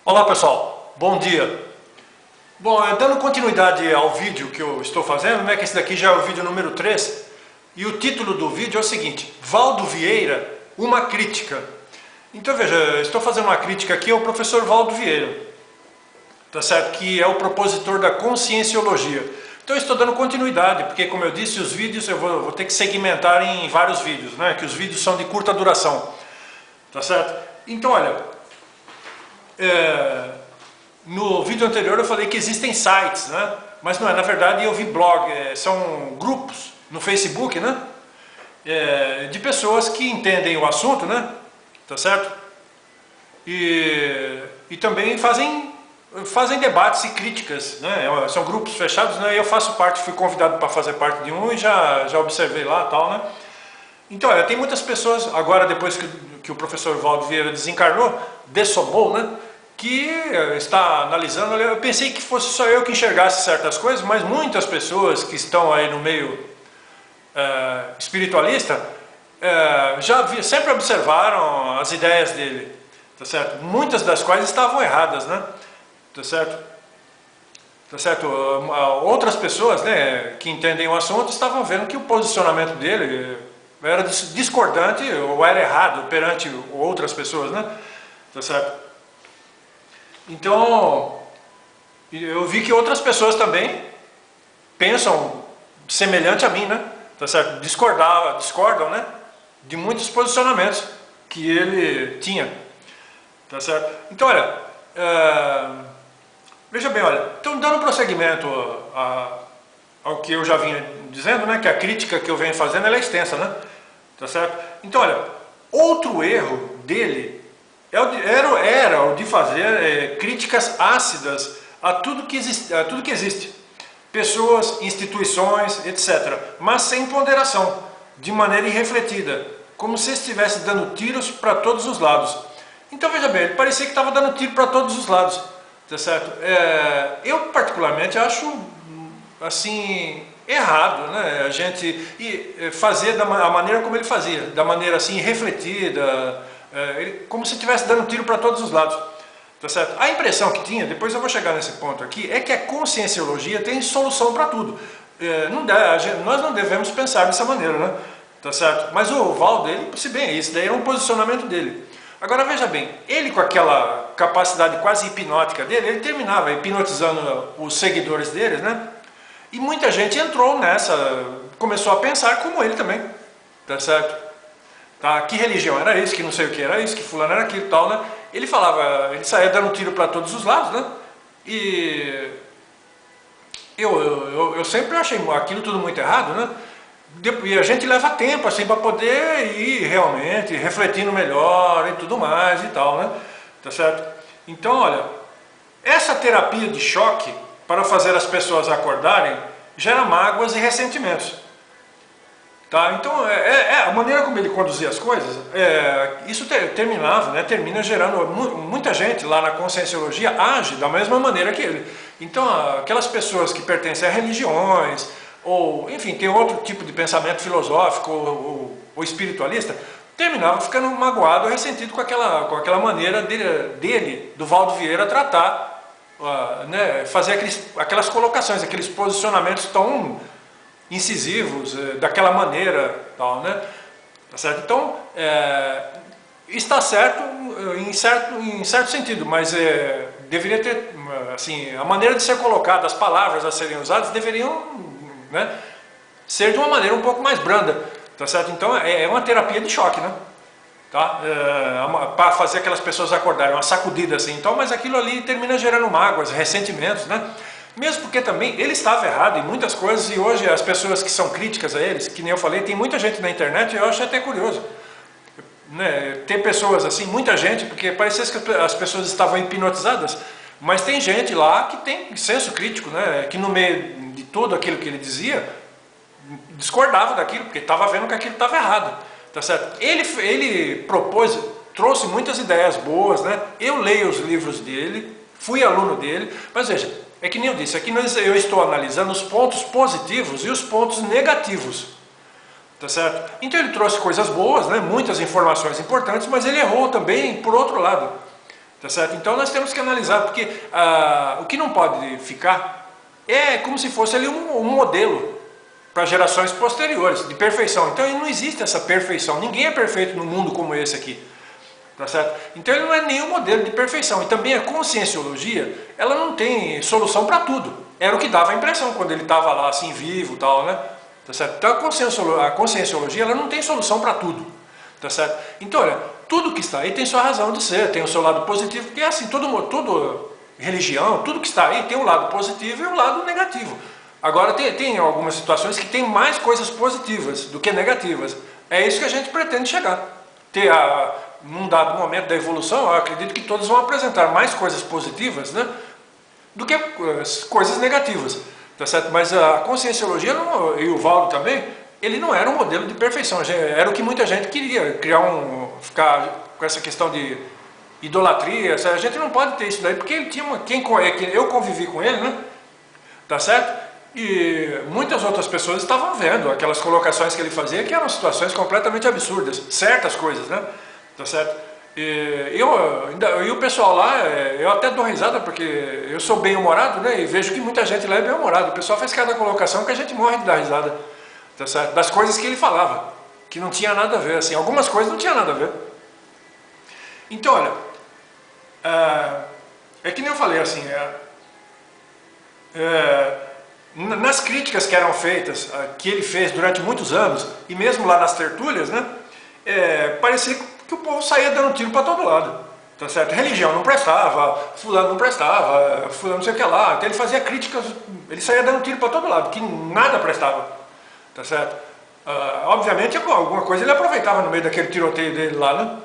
Olá pessoal, bom dia. Bom, dando continuidade ao vídeo que eu estou fazendo, que esse daqui já é o vídeo número 3, e o título do vídeo é o seguinte: Valdo Vieira, uma crítica. Então veja, eu estou fazendo uma crítica aqui ao professor Valdo Vieira, tá certo? Que é o propositor da conscienciologia. Então eu estou dando continuidade, porque como eu disse, os vídeos eu vou ter que segmentar em vários vídeos, né? Que os vídeos são de curta duração, tá certo? Então olha, no vídeo anterior eu falei que existem sites, né? Mas não é, na verdade eu vi blog, são grupos no Facebook, né? De pessoas que entendem o assunto, né? Tá certo? E também fazem debates e críticas, né? São grupos fechados, né? Eu faço parte, fui convidado para fazer parte de um e já observei lá e tal, né? Então, olha, tem muitas pessoas, agora depois que o professor Valdo Vieira desencarnou, dessomou, né? Que está analisando. Eu pensei que fosse só eu que enxergasse certas coisas, mas muitas pessoas que estão aí no meio espiritualista sempre observaram as ideias dele, tá certo? Muitas das quais estavam erradas, né? Tá certo? Tá certo? Outras pessoas, né, que entendem o assunto estavam vendo que o posicionamento dele era discordante ou era errado perante outras pessoas, né? Tá certo? Então, eu vi que outras pessoas também pensam semelhante a mim, né? Tá certo? Discordam, né? De muitos posicionamentos que ele tinha. Tá certo? Então, olha, veja bem, olha, então dando prosseguimento ao que eu já vinha dizendo, né? Que a crítica que eu venho fazendo ela é extensa, né? Tá certo? Então, olha, outro erro dele era o de fazer críticas ácidas a tudo que existe. Pessoas, instituições, etc. Mas sem ponderação, de maneira irrefletida, como se estivesse dando tiros para todos os lados. Então veja bem, ele parecia que estava dando tiro para todos os lados, tá certo? Eu particularmente acho assim errado, né? A gente fazer da maneira como ele fazia, da maneira assim refletida, como se estivesse dando tiro para todos os lados. Tá certo? A impressão que tinha, depois eu vou chegar nesse ponto aqui, é que a conscienciologia tem solução para tudo. Nós não devemos pensar dessa maneira, né? Tá certo? Mas o Valdo, se bem, isso daí era um posicionamento dele. Agora veja bem, ele com aquela capacidade quase hipnótica dele, ele terminava hipnotizando os seguidores deles, né? E muita gente entrou nessa, começou a pensar como ele também. Tá certo? Tá? Que religião era isso, que não sei o que era isso, que fulano era aquilo e tal, né? Ele falava, ele saía dando tiro para todos os lados, né? E eu sempre achei aquilo tudo muito errado, né? E a gente leva tempo assim para poder ir realmente refletindo melhor e tudo mais e tal, né? Tá certo? Então, olha, essa terapia de choque para fazer as pessoas acordarem gera mágoas e ressentimentos. Tá? Então, a maneira como ele conduzia as coisas, isso termina gerando, muita gente lá na conscienciologia age da mesma maneira que ele. Então, aquelas pessoas que pertencem a religiões, ou, enfim, tem outro tipo de pensamento filosófico ou espiritualista, terminavam ficando magoado, ressentido com aquela maneira dele, do Valdo Vieira, tratar, né, fazer aquelas colocações, aqueles posicionamentos tão incisivos, daquela maneira, tal, né? Tá certo? Então, está certo em certo sentido, mas deveria ter, assim, a maneira de ser colocada, as palavras a serem usadas deveriam, né, ser de uma maneira um pouco mais branda, tá certo? Então, é uma terapia de choque, né? Tá? Para fazer aquelas pessoas acordarem, uma sacudida assim, então, mas aquilo ali termina gerando mágoas, ressentimentos, né? Mesmo porque também ele estava errado em muitas coisas e hoje as pessoas que são críticas a eles, que nem eu falei, tem muita gente na internet e eu acho até curioso, né? Tem pessoas assim, muita gente, porque parecia que as pessoas estavam hipnotizadas, mas tem gente lá que tem senso crítico, né? Que no meio de tudo aquilo que ele dizia, discordava daquilo, porque estava vendo que aquilo estava errado, tá certo? Ele trouxe muitas ideias boas, né? Eu leio os livros dele, fui aluno dele, mas veja, é que nem eu disse, aqui eu estou analisando os pontos positivos e os pontos negativos, tá certo? Então ele trouxe coisas boas, né? Muitas informações importantes, mas ele errou também por outro lado, Tá certo? Então nós temos que analisar, porque o que não pode ficar é como se fosse ali um modelo para gerações posteriores, de perfeição. Então não existe essa perfeição, ninguém é perfeito no mundo como esse aqui. Tá certo? Então ele não é nenhum modelo de perfeição. E também a conscienciologia, ela não tem solução para tudo. Era o que dava a impressão quando ele estava lá assim vivo e tal, né? Tá certo? Então a conscienciologia, ela não tem solução para tudo. Tá certo? Então olha, tudo que está aí tem sua razão de ser, tem o seu lado positivo, porque é assim, tudo religião, tudo que está aí tem um lado positivo e um lado negativo. Agora tem algumas situações que tem mais coisas positivas do que negativas. É isso que a gente pretende chegar. Num dado momento da evolução, eu acredito que todos vão apresentar mais coisas positivas, né, do que coisas negativas. Tá certo? Mas a conscienciologia, e o Valdo também, ele não era um modelo de perfeição. Era o que muita gente queria, ficar com essa questão de idolatria. A gente não pode ter isso daí, porque ele tinha eu convivi com ele, né? Tá certo? E muitas outras pessoas estavam vendo aquelas colocações que ele fazia, que eram situações completamente absurdas, certas coisas, né? Tá certo? E o pessoal lá, eu até dou risada, porque eu sou bem-humorado, né? E vejo que muita gente lá é bem-humorado. O pessoal faz cada colocação que a gente morre de dar risada, tá certo? Das coisas que ele falava, que não tinha nada a ver, assim, algumas coisas não tinha nada a ver. Então, olha, é que nem eu falei, assim, nas críticas que eram feitas, que ele fez durante muitos anos, e mesmo lá nas tertúlias, né, parecia que o povo saía dando tiro para todo lado, tá certo? Religião não prestava, fulano não prestava, fulano não sei o que lá, então ele fazia críticas, ele saía dando tiro para todo lado, que nada prestava, tá certo? Obviamente alguma coisa ele aproveitava no meio daquele tiroteio dele lá, né?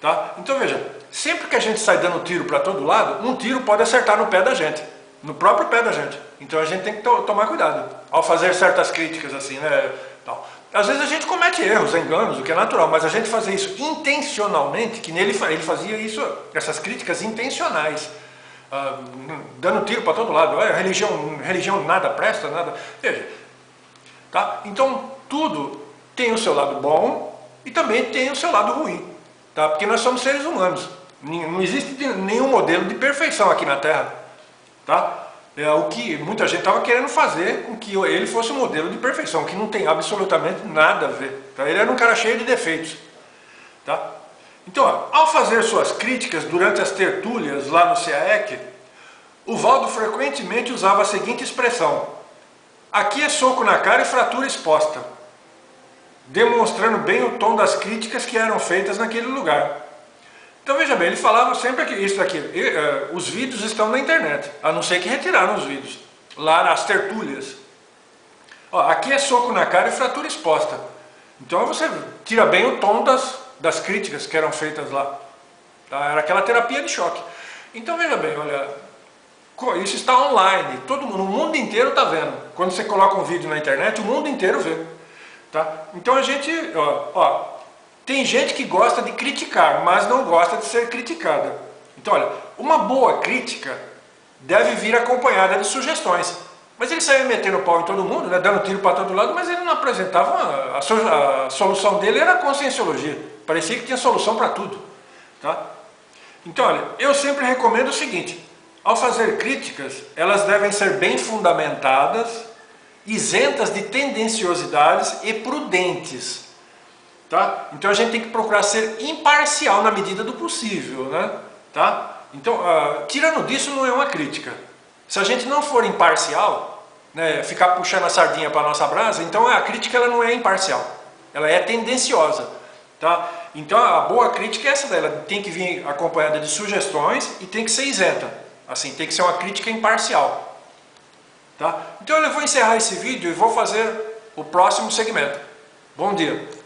Tá? Então veja, sempre que a gente sai dando tiro para todo lado, um tiro pode acertar no pé da gente, no próprio pé da gente. Então a gente tem que tomar cuidado ao fazer certas críticas assim, né? Tal. Às vezes a gente comete erros, enganos, o que é natural, mas a gente fazer isso intencionalmente, que nele ele fazia isso, essas críticas intencionais, dando tiro para todo lado. Religião nada presta, nada. Veja, tá? Então tudo tem o seu lado bom e também tem o seu lado ruim, tá? Porque nós somos seres humanos. Não existe nenhum modelo de perfeição aqui na Terra, tá? O que muita gente estava querendo fazer com que ele fosse um modelo de perfeição, que não tem absolutamente nada a ver. Tá? Ele era um cara cheio de defeitos. Tá? Então, ao fazer suas críticas durante as tertúlias lá no CAEC, o Valdo frequentemente usava a seguinte expressão: aqui é soco na cara e fratura exposta, demonstrando bem o tom das críticas que eram feitas naquele lugar. Então veja bem, ele falava sempre que isso daqui, os vídeos estão na internet, a não ser que retiraram os vídeos, lá nas tertúlias. Ó, aqui é soco na cara e fratura exposta. Então você tira bem o tom das críticas que eram feitas lá. Tá? Era aquela terapia de choque. Então veja bem, olha, isso está online, todo mundo, o mundo inteiro está vendo. Quando você coloca um vídeo na internet, o mundo inteiro vê. Tá? Então a gente, tem gente que gosta de criticar, mas não gosta de ser criticada. Então, olha, uma boa crítica deve vir acompanhada de sugestões. Mas ele saía metendo pau em todo mundo, né, dando tiro para todo lado, mas ele não apresentava, a solução dele era a conscienciologia. Parecia que tinha solução para tudo. Tá? Então, olha, eu sempre recomendo o seguinte: ao fazer críticas, elas devem ser bem fundamentadas, isentas de tendenciosidades e prudentes. Tá? Então a gente tem que procurar ser imparcial na medida do possível, né? Tá? Então, tirando disso, não é uma crítica. Se a gente não for imparcial, né, ficar puxando a sardinha para a nossa brasa, então a crítica ela não é imparcial, ela é tendenciosa. Tá? Então a boa crítica é essa daí, ela tem que vir acompanhada de sugestões e tem que ser isenta. Assim, tem que ser uma crítica imparcial. Tá? Então eu vou encerrar esse vídeo e vou fazer o próximo segmento. Bom dia!